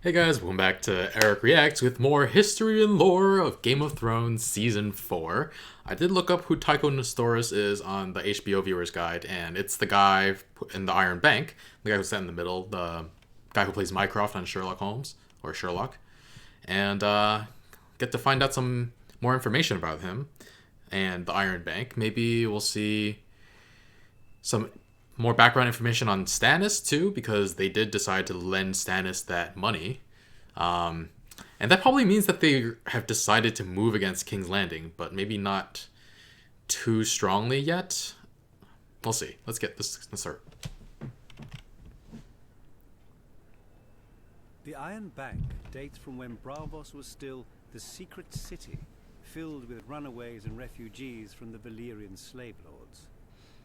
Hey guys, welcome back to Eric Reacts with more history and lore of Game of Thrones Season 4. I did look up who Tycho Nestoris is on the HBO Viewer's Guide, and it's the guy in the Iron Bank, the guy who's sat in the middle, the guy who plays Mycroft on Sherlock Holmes, or Sherlock. And get to find out some more information about him and the Iron Bank. Maybe we'll see some more background information on Stannis too, because they did decide to lend Stannis that money. And that probably means that they have decided to move against King's Landing, but maybe not too strongly yet. We'll see. Let's start. The Iron Bank dates from when Braavos was still the secret city, filled with runaways and refugees from the Valyrian slave lords.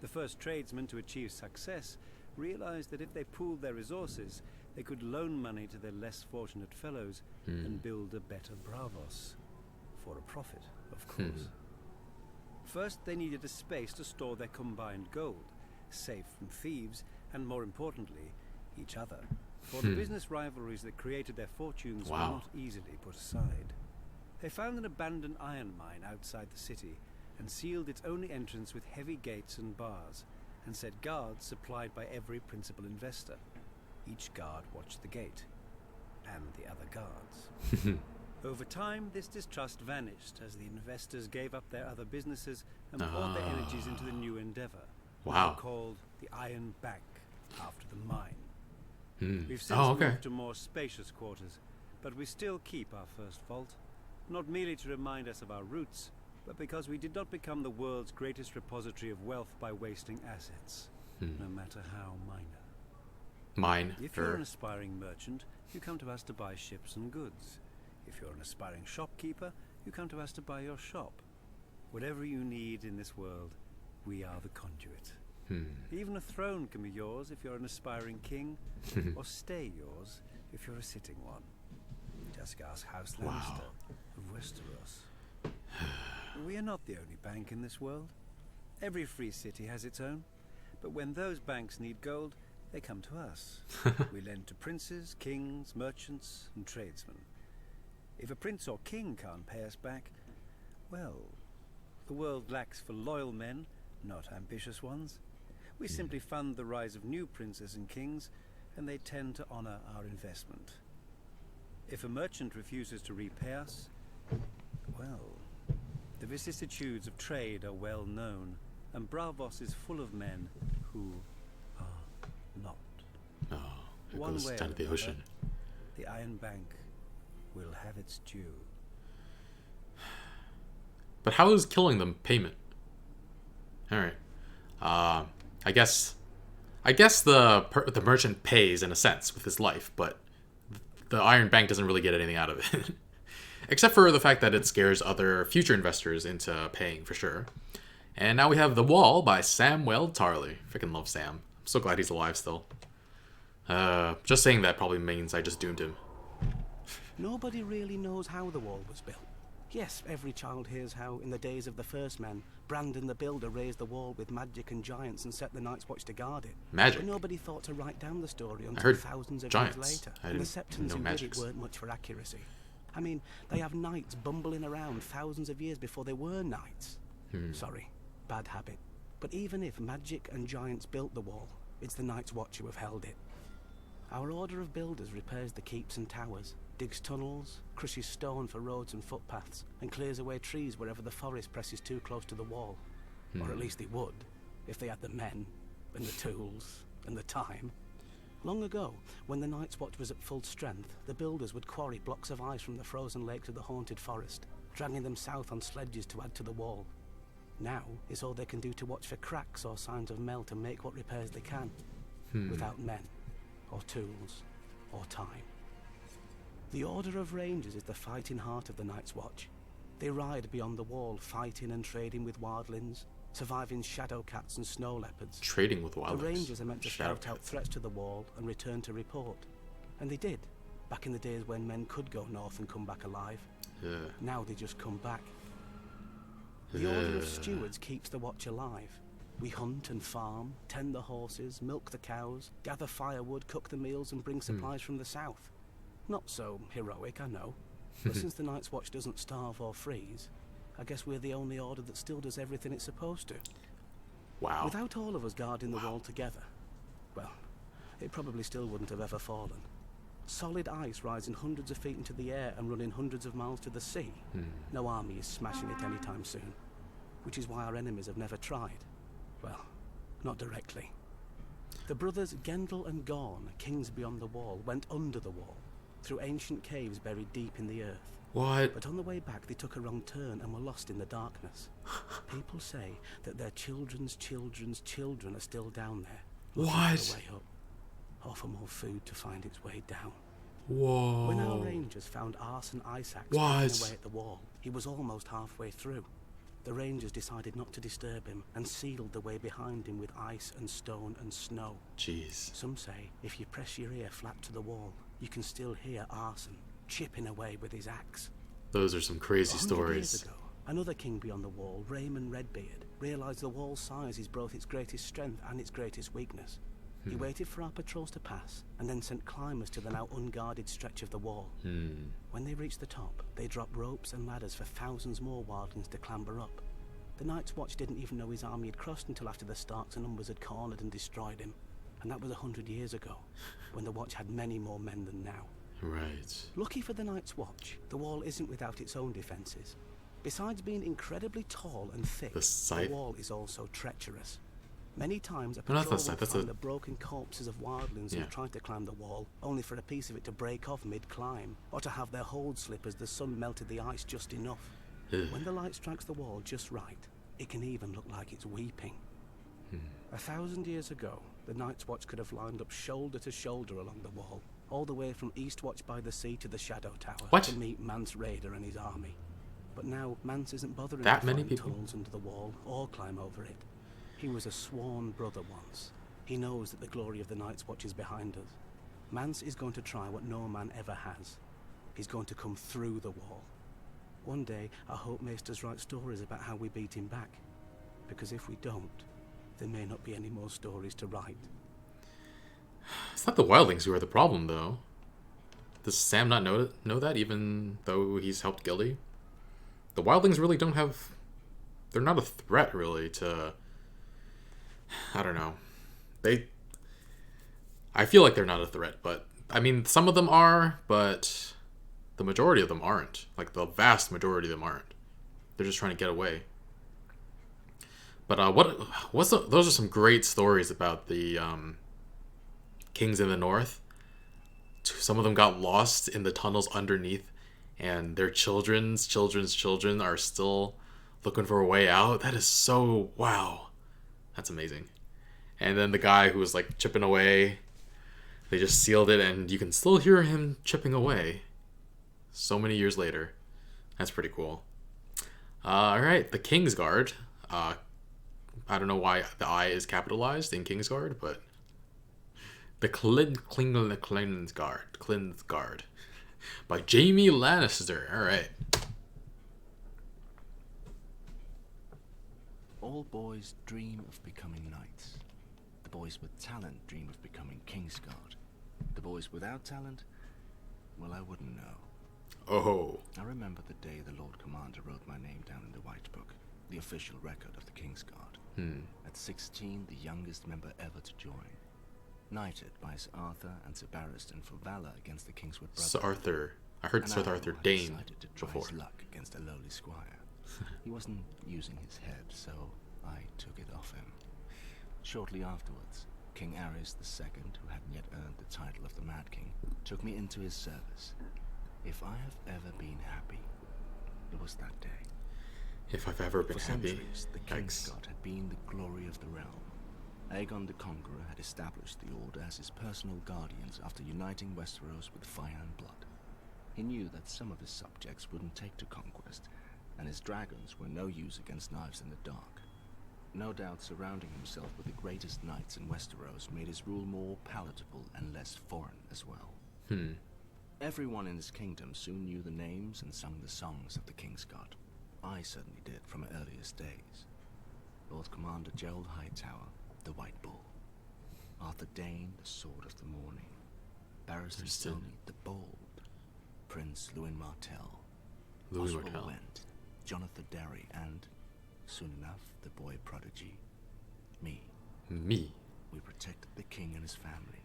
The first tradesmen to achieve success realized that if they pooled their resources, they could loan money to their less fortunate fellows and build a better Braavos. For a profit, of course. First, they needed a space to store their combined gold, safe from thieves, and more importantly, each other. For the business rivalries that created their fortunes were not easily put aside. They found an abandoned iron mine outside the city, and sealed its only entrance with heavy gates and bars, and set guards supplied by every principal investor. Each guard watched the gate, and the other guards. Over time, this distrust vanished as the investors gave up their other businesses and poured their energies into the new endeavor, called the Iron Bank, after the mine. We've since moved to more spacious quarters, but we still keep our first vault, not merely to remind us of our roots, but because we did not become the world's greatest repository of wealth by wasting assets, no matter how minor. If you're an aspiring merchant, you come to us to buy ships and goods. If you're an aspiring shopkeeper, you come to us to buy your shop. Whatever you need in this world, we are the conduit. Even a throne can be yours if you're an aspiring king, or stay yours if you're a sitting one. Just ask House Lannister of Westeros. We are not the only bank in this world. Every free city has its own, but when those banks need gold, they come to us. We lend to princes, kings, merchants, and tradesmen. If a prince or king can't pay us back, well, the world lacks for loyal men, not ambitious ones. We simply fund the rise of new princes and kings, and they tend to honor our investment. If a merchant refuses to repay us, well, the vicissitudes of trade are well known, and Braavos is full of men who are not. It One goes way down or to the ocean. the Iron Bank will have its due. But how is killing them payment? Alright. I guess the merchant pays in a sense with his life, but the Iron Bank doesn't really get anything out of it. Except for the fact that it scares other future investors into paying for sure. And now we have The Wall by Samwell Tarly. Freaking love Sam. I'm so glad he's alive still. Just saying that probably means I just doomed him. Nobody really knows how the wall was built. Yes, every child hears how, in the days of the first men, Brandon the Builder raised the wall with magic and giants and set the Night's Watch to guard it. Magic? But nobody thought to write down the story until thousands of years later. And the Septons who did it weren't much for accuracy. I mean, they have knights bumbling around thousands of years before they were knights. Sorry, bad habit. But even if magic and giants built the wall, it's the Night's Watch who have held it. Our order of builders repairs the keeps and towers, digs tunnels, crushes stone for roads and footpaths, and clears away trees wherever the forest presses too close to the wall. Or at least it would, if they had the men, and the tools, and the time. Long ago, when the Night's Watch was at full strength, the builders would quarry blocks of ice from the frozen lake to the haunted forest, dragging them south on sledges to add to the wall. Now, it's all they can do to watch for cracks or signs of melt and make what repairs they can, without men, or tools, or time. The Order of Rangers is the fighting heart of the Night's Watch. They ride beyond the wall, fighting and trading with wildlings, surviving shadow cats and snow leopards. Trading with wildlings. The Rangers are meant to shout out threats to the wall and return to report. And they did, back in the days when men could go north and come back alive. Now they just come back. The Order of Stewards keeps the Watch alive. We hunt and farm, tend the horses, milk the cows, gather firewood, cook the meals and bring supplies from the south. Not so heroic, I know. But since the Night's Watch doesn't starve or freeze, I guess we're the only order that still does everything it's supposed to. Wow. Without all of us guarding the wall together, well, it probably still wouldn't have ever fallen. Solid ice rising hundreds of feet into the air and running hundreds of miles to the sea. No army is smashing it anytime soon. Which is why our enemies have never tried. Well, not directly. The brothers Gendel and Gorn, kings beyond the wall, went under the wall, through ancient caves buried deep in the earth. What? But on the way back they took a wrong turn and were lost in the darkness. People say that their children's children's children are still down there. What? For the way up, or for more food to find its way down. Whoa. When our rangers found Arson Isaac What? away at the wall, he was almost halfway through. The rangers decided not to disturb him and sealed the way behind him with ice and stone and snow. Jeez. Some say if you press your ear flat to the wall, you can still hear Arson chipping away with his axe. Those are some crazy 100 stories. Years ago, another king beyond the wall, Raymond Redbeard, realized the wall's size is both its greatest strength and its greatest weakness. He waited for our patrols to pass and then sent climbers to the now unguarded stretch of the wall. When they reached the top, they dropped ropes and ladders for thousands more wildlings to clamber up. The Night's Watch didn't even know his army had crossed until after the Starks and Umbers had cornered and destroyed him. And that was 100 years ago, when the Watch had many more men than now. Right. Lucky for the Night's Watch, the wall isn't without its own defences. Besides being incredibly tall and thick, the wall is also treacherous. Many times a patrol would find the broken corpses of wildlings who tried to climb the wall, only for a piece of it to break off mid-climb, or to have their hold slip as the sun melted the ice just enough. When the light strikes the wall just right, it can even look like it's weeping. 1,000 years ago, the Night's Watch could have lined up shoulder to shoulder along the wall, all the way from Eastwatch by the sea to the Shadow Tower to meet Mance Raider and his army. But now Mance isn't bothering to find tunnels under the wall or climb over it. He was a sworn brother once. He knows that the glory of the Night's Watch is behind us. Mance is going to try what no man ever has. He's going to come through the wall. One day, I hope Maesters write stories about how we beat him back. Because if we don't, there may not be any more stories to write. It's not the wildlings who are the problem, though. Does Sam not know that, even though he's helped Gildy? The wildlings really don't have... They're not a threat, really, to... I don't know. I feel like they're not a threat, but... I mean, some of them are, but... The majority of them aren't. Like, the vast majority of them aren't. They're just trying to get away. But, those are some great stories about the, kings in the north. Some of them got lost in the tunnels underneath, and their children's children are still looking for a way out. That is so... Wow. That's amazing. And then the guy who was, like, chipping away, they just sealed it, and you can still hear him chipping away so many years later. That's pretty cool. Alright, the Kingsguard. I don't know why the I is capitalized in Kingsguard, but... The Kingsguard. By Jaime Lannister. Alright. All boys dream of becoming knights. The boys with talent dream of becoming Kingsguard. The boys without talent, well, I wouldn't know. Oh. I remember the day the Lord Commander wrote my name down in the White Book, the official record of the Kingsguard. At 16, the youngest member ever to join. Knighted by Sir Arthur and Sir Barristan for valor against the Kingswood brothers. Sir Arthur. I heard Sir Arthur Dane to try before. His luck against a lowly squire. He wasn't using his head, so I took it off him. Shortly afterwards, King Aerys II, who hadn't yet earned the title of the Mad King, took me into his service. If I have ever been happy, it was that day. If I've ever been For happy. centuries, the Kingsguard had been the glory of the realm. Aegon the Conqueror had established the Order as his personal guardians after uniting Westeros with fire and blood. He knew that some of his subjects wouldn't take to conquest, and his dragons were no use against knives in the dark. No doubt surrounding himself with the greatest knights in Westeros made his rule more palatable and less foreign as well. Everyone in his kingdom soon knew the names and sung the songs of the Kingsguard. I certainly did from my earliest days. Lord Commander Gerald Hightower, the White Bull. Arthur Dane, the Sword of the Morning. Barristan Stoney, the Bold. Prince Lewin Martell, Louis Oswald Martell. Went, Jonathan Derry, and, soon enough, the boy prodigy, me. Me. We protected the king and his family.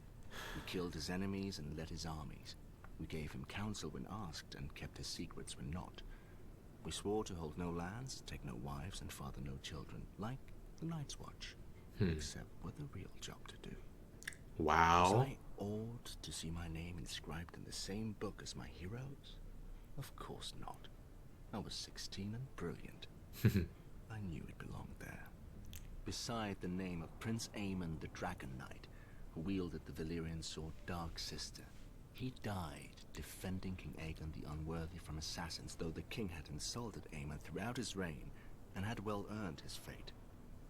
We killed his enemies and led his armies. We gave him counsel when asked and kept his secrets when not. We swore to hold no lands, take no wives, and father no children, like the Night's Watch, except with a real job to do. Wow. Was I awed to see my name inscribed in the same book as my heroes? Of course not. I was 16 and brilliant. I knew it belonged there. Beside the name of Prince Aemon the Dragon Knight, who wielded the Valyrian sword Dark Sister. He died defending King Aegon the Unworthy from assassins, though the king had insulted Aemon throughout his reign and had well earned his fate,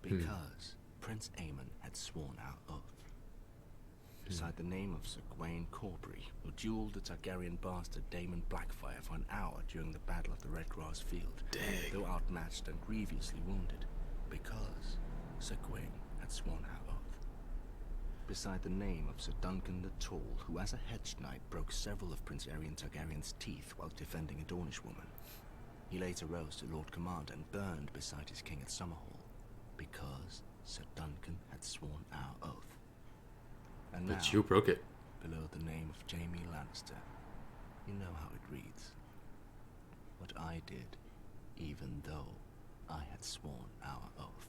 because Prince Aemon had sworn our oath. Beside the name of Sir Gawain Corbury, who dueled the Targaryen bastard Daemon Blackfyre for an hour during the Battle of the Red Grass Field, though outmatched and grievously wounded, because Sir Gawain had sworn our oath. Beside the name of Sir Duncan the Tall, who as a hedge knight broke several of Prince Aerion Targaryen's teeth while defending a Dornish woman. He later rose to Lord Commander and burned beside his king at Summerhall, because Sir Duncan had sworn our oath. And But now, you broke it. below the name of Jaime Lannister, you know how it reads. What I did, even though I had sworn our oath.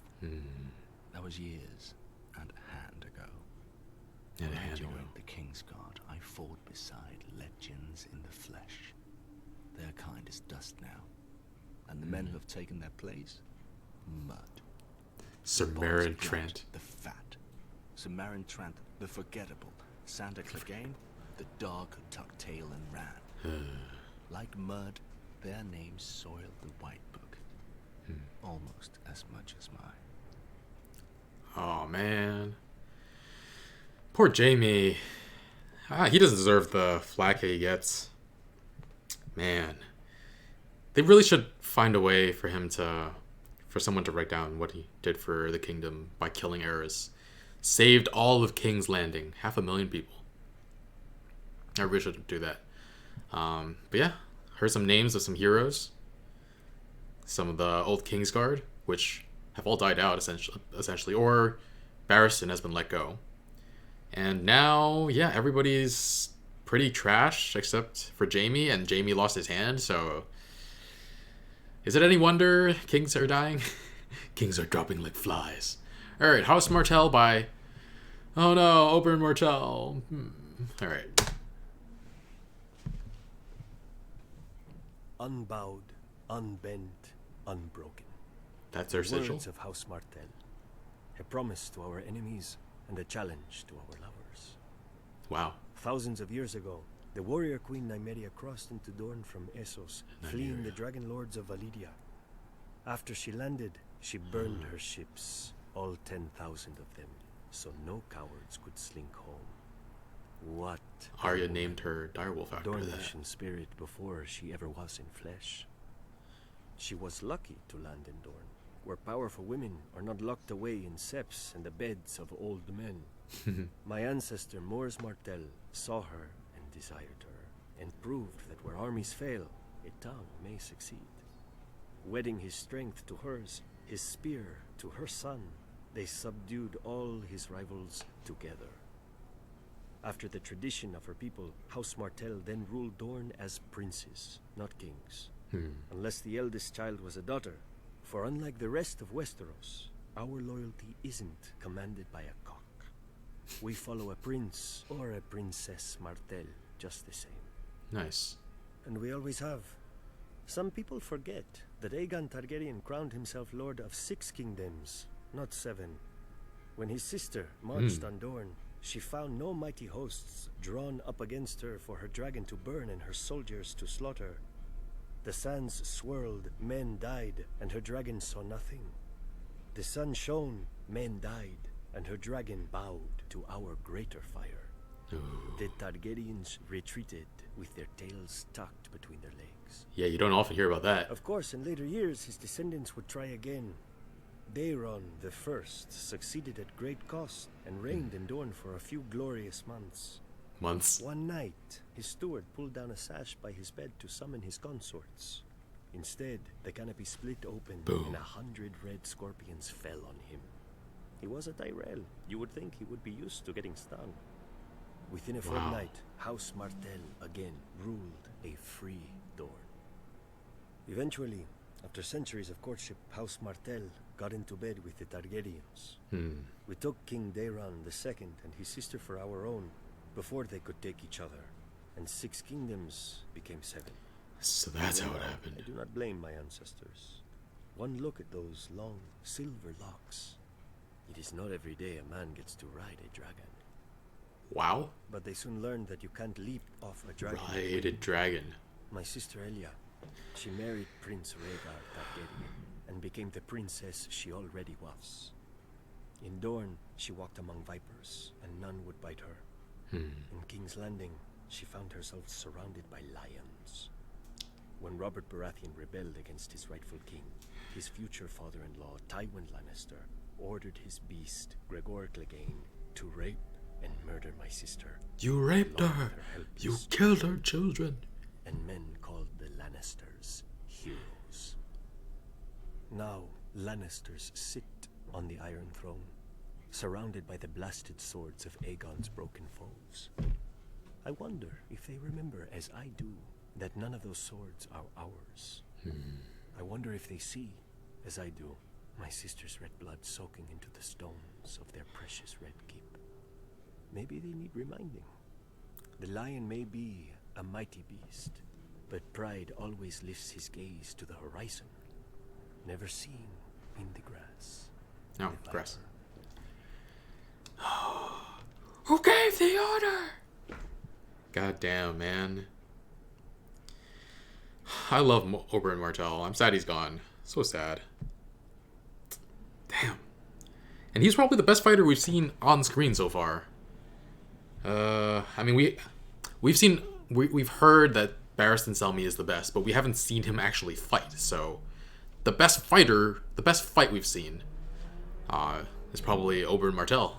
That was years and a hand ago. And a When I hand ago. joined the Kingsguard, I fought beside legends in the flesh. Their kind is dust now, and the men who have taken their place, mud. Sir The Meryn bonds of Trent. blood, the fat. Sir Meryn Trent, the forgettable. Sandor Clegane, the dog who tucked tail and ran. Like mud, their names soiled the White Book, almost as much as mine. Oh, man. Poor Jamie. He doesn't deserve the flack he gets. Man. They really should find a way for him to... for someone to write down what he did for the kingdom by killing Aerys. Saved all of King's Landing. 500,000 people. I really should do that. But yeah. Heard some names of some heroes. Some of the old Kingsguard, which have all died out, essentially. Or Barristan has been let go. And now, yeah, everybody's pretty trash except for Jaime, and Jaime lost his hand, so... Is it any wonder kings are dying? Kings are dropping like flies. Alright, House Martell by... Oh no, Oberyn Martell. Alright. Unbowed, unbent, unbroken. That's our The sigil. words of House Martell. A promise to our enemies and a challenge to our lovers. Wow. Thousands of years ago, the warrior queen Nymeria crossed into Dorne from Essos, fleeing the dragon lords of Valyria. After she landed, she burned her ships, all 10,000 of them, so no cowards could slink home. What? Arya named her direwolf after Dornish that. in spirit before she ever was in flesh. She was lucky to land in Dorne, where powerful women are not locked away in septs and the beds of old men. My ancestor Mors Martell saw her and desired her, and proved that where armies fail, a tongue may succeed. Wedding his strength to hers, his spear to her son, they subdued all his rivals together. After the tradition of her people, House Martell then ruled Dorne as princes, not kings. Unless the eldest child was a daughter, for unlike the rest of Westeros, our loyalty isn't commanded by a cock. We follow a prince or a princess Martell, just the same. Nice. And we always have. Some people forget that Aegon Targaryen crowned himself lord of 6 kingdoms, not 7. When his sister marched on Dorne, she found no mighty hosts drawn up against her for her dragon to burn and her soldiers to slaughter. The sands swirled, men died, and her dragon saw nothing. The sun shone, men died, and her dragon bowed to our greater fire. The Targaryens retreated with their tails tucked between their legs. Yeah, you don't often hear about that. Of course, in later years, his descendants would try again. Daeron the First succeeded at great cost and reigned in Dorne for a few glorious months. Months. One night, his steward pulled down a sash by his bed to summon his consorts. Instead, the canopy split open, Boom. and 100 red scorpions fell on him. He was a Tyrell. You would think he would be used to getting stung. Within a fortnight, House Martell again ruled a free Dorne. Eventually, after centuries of courtship, House Martell got into bed with the Targaryens. We took King Daeron II and his sister for our own before they could take each other, and 6 kingdoms became 7. So that's how it happened. I do not blame my ancestors. One look at those long silver locks. It is not every day a man gets to ride a dragon. Wow. But they soon learned that you can't leap off a dragon. Ride a dragon. My sister Elia, she married Prince Rhaegar Targaryen and became the princess she already was. In Dorne, she walked among vipers, and none would bite her. In King's Landing, she found herself surrounded by lions. When Robert Baratheon rebelled against his rightful king, his future father-in-law, Tywin Lannister, ordered his beast, Gregor Clegane, to rape and murder my sister. You raped her! You killed her children! And men called the Lannisters heroes. Now, Lannisters sit on the Iron Throne, surrounded by the blasted swords of Aegon's broken foes. I wonder if they remember, as I do, that none of those swords are ours. I wonder if they see, as I do, my sister's red blood soaking into the stones of their precious red keep. Maybe they need reminding. The lion may be a mighty beast, but pride always lifts his gaze to the horizon, never seen in the grass. No, grass. Who gave the order? God damn, man. I love Oberyn Martell. I'm sad he's gone. So sad. Damn. And he's probably the best fighter we've seen on screen so far. I mean, we've heard that Barristan Selmy is the best, but we haven't seen him actually fight. So, the best fight we've seen, is probably Oberyn Martell.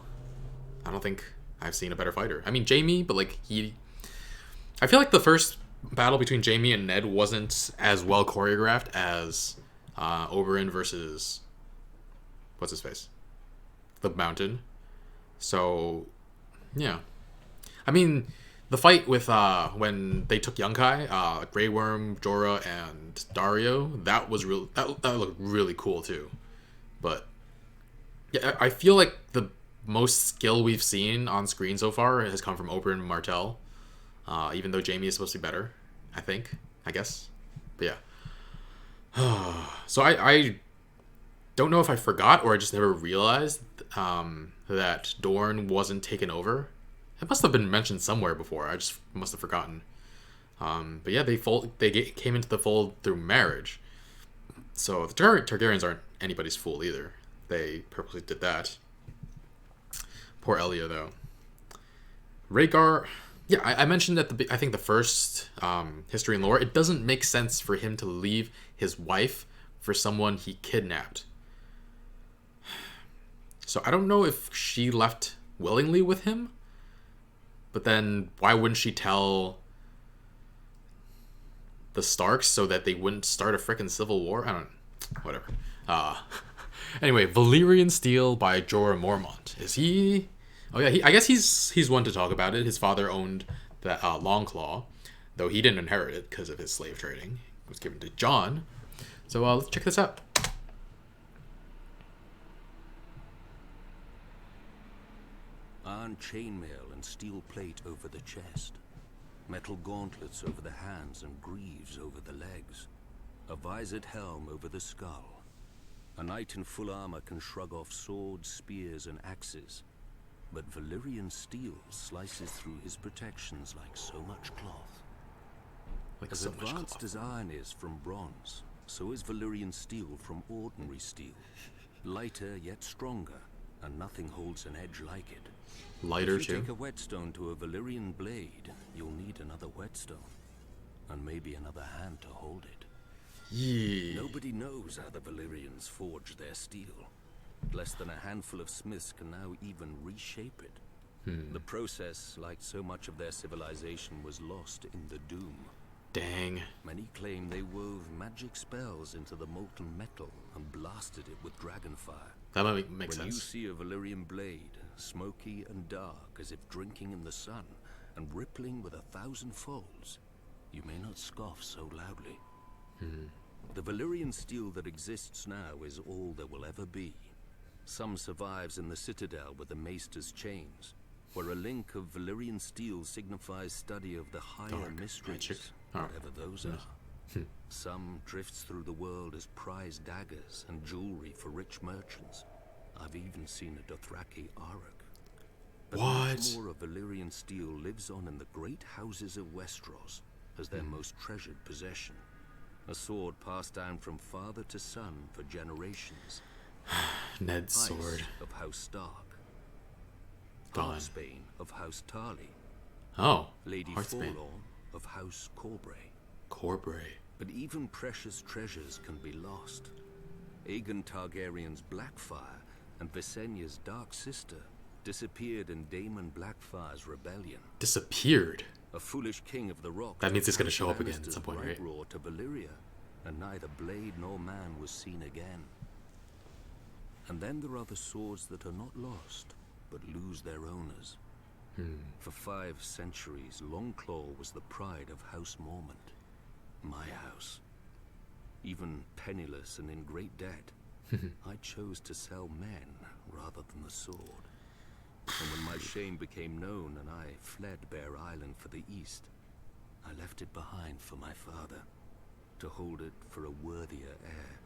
I don't think I've seen a better fighter. I mean, Jaime, but I feel like the first battle between Jaime and Ned wasn't as well choreographed as Oberyn versus what's his face, the Mountain. So, yeah. I mean, the fight with when they took Yunkai, Grey Worm, Jorah, and Dario, that looked really cool too. But yeah, I feel like the most skill we've seen on screen so far has come from Oberyn Martell. Even though Jaime is supposed to be better, I guess. But yeah. So I don't know if I forgot or I just never realized that Dorne wasn't taken over. It must have been mentioned somewhere before. I just must have forgotten. But yeah, they came into the fold through marriage. So the Targaryens aren't anybody's fool either. They purposely did that. Poor Elia, though. Rhaegar... Yeah, I mentioned at I think the first History and Lore, it doesn't make sense for him to leave his wife for someone he kidnapped. So I don't know if she left willingly with him, but then why wouldn't she tell the Starks so that they wouldn't start a frickin' civil war? I don't know. Whatever. Anyway, Valyrian Steel by Jorah Mormont. Is he... Oh yeah, I guess he's one to talk about it. His father owned that Longclaw, though he didn't inherit it because of his slave trading. It was given to Jon. So let's check this out. Iron chainmail and steel plate over the chest. Metal gauntlets over the hands and greaves over the legs. A visored helm over the skull. A knight in full armor can shrug off swords, spears, and axes. But Valyrian steel slices through his protections like so much cloth. As advanced as iron is from bronze, so is Valyrian steel from ordinary steel. Lighter yet stronger, and nothing holds an edge like it. Lighter if you too? take a whetstone to a Valyrian blade, you'll need another whetstone. And maybe another hand to hold it. Yeah. Nobody knows how the Valyrians forge their steel. Less than a handful of smiths can now even reshape it. The process, like so much of their civilization, was lost in the Doom. Dang. Many claim they wove magic spells into the molten metal and blasted it with dragonfire. That might make sense. When you see a Valyrian blade, smoky and dark as if drinking in the sun, and rippling with 1,000 folds, you may not scoff so loudly. The Valyrian steel that exists now is all there will ever be. Some survives in the citadel with the maester's chains, where a link of Valyrian steel signifies study of the higher mysteries, whatever those are. Some drifts through the world as prized daggers and jewelry for rich merchants. I've even seen a Dothraki Arak. But much more of Valyrian steel lives on in the great houses of Westeros as their most treasured possession. A sword passed down from father to son for generations. Ned's sword. Of House Stark. Gone. Heartsbane of House Tarly. Oh, Lady Heartsbane. Forlorn of House Corbray. Corbray. But even precious treasures can be lost. Aegon Targaryen's Blackfire and Visenya's dark sister disappeared in Daemon Blackfire's rebellion. Disappeared? A foolish king of the rock. That means it's going to show up again at some point, right? Roar to Valyria, and neither blade nor man was seen again. And then there are the swords that are not lost, but lose their owners. For 5 centuries, Longclaw was the pride of House Mormont, my house. Even penniless and in great debt, I chose to sell men rather than the sword. And when my shame became known and I fled Bear Island for the east, I left it behind for my father, to hold it for a worthier heir.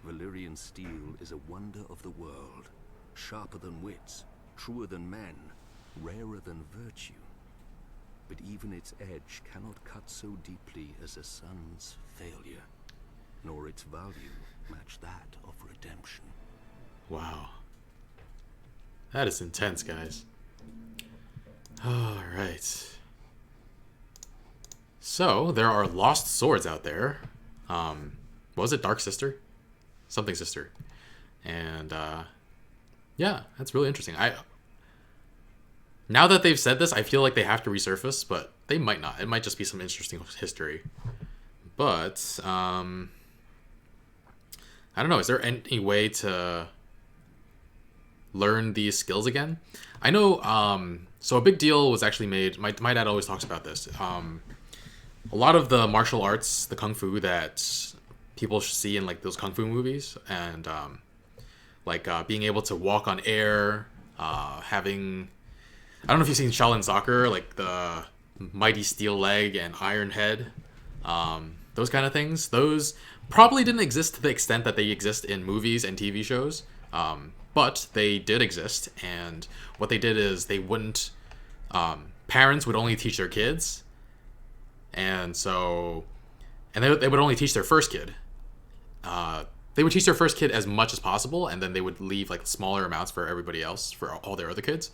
Valyrian steel is a wonder of the world, sharper than wits, truer than men, rarer than virtue. But even its edge cannot cut so deeply as a son's failure, nor its value match that of redemption. Wow. That is intense, guys. Alright. So, there are lost swords out there. What was it? Dark Sister? Something Sister. And, yeah, that's really interesting. Now that they've said this, I feel like they have to resurface, but they might not. It might just be some interesting history. But, I don't know. Is there any way to learn these skills again? I know, so a big deal was actually made. My dad always talks about this. A lot of the martial arts, the kung fu that people see in like those kung fu movies, and being able to walk on air, having, I don't know if you've seen Shaolin Soccer, like the mighty steel leg and iron head, those kind of things. Those probably didn't exist to the extent that they exist in movies and TV shows, but they did exist. And what they did is they wouldn't, parents would only teach their kids, and they would only teach their first kid. They would teach their first kid as much as possible, and then they would leave like smaller amounts for everybody else, for all their other kids.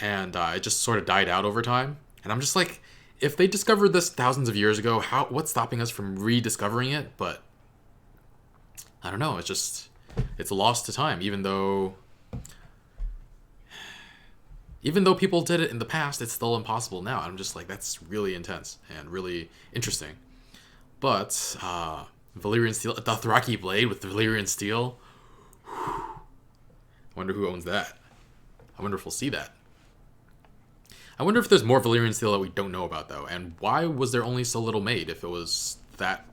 And it just sort of died out over time. And I'm just like, if they discovered this thousands of years ago, what's stopping us from rediscovering it? But I don't know. It's a loss to time, even though people did it in the past, it's still impossible now. I'm just like, that's really intense and really interesting. But Valyrian Steel, a Dothraki blade with Valyrian Steel. I wonder who owns that. I wonder if we'll see that. I wonder if there's more Valyrian Steel that we don't know about, though. And why was there only so little made if it was that?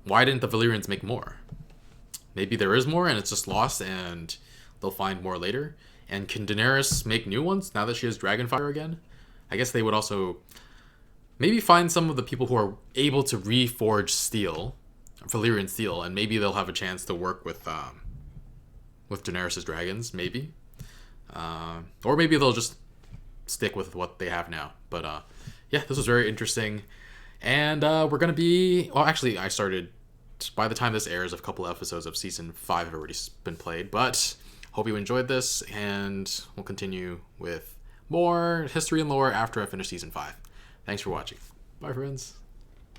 Why didn't the Valyrians make more? Maybe there is more and it's just lost and they'll find more later. And can Daenerys make new ones now that she has Dragonfire again? I guess they would also maybe find some of the people who are able to reforge steel, Valyrian Steel, and maybe they'll have a chance to work with Daenerys' dragons, maybe. Or maybe they'll just stick with what they have now. But yeah, this was very interesting. And we're going to be... Well, actually, I started... By the time this airs, a couple of episodes of Season 5 have already been played. But hope you enjoyed this, and we'll continue with more history and lore after I finish Season 5. Thanks for watching. Bye, friends.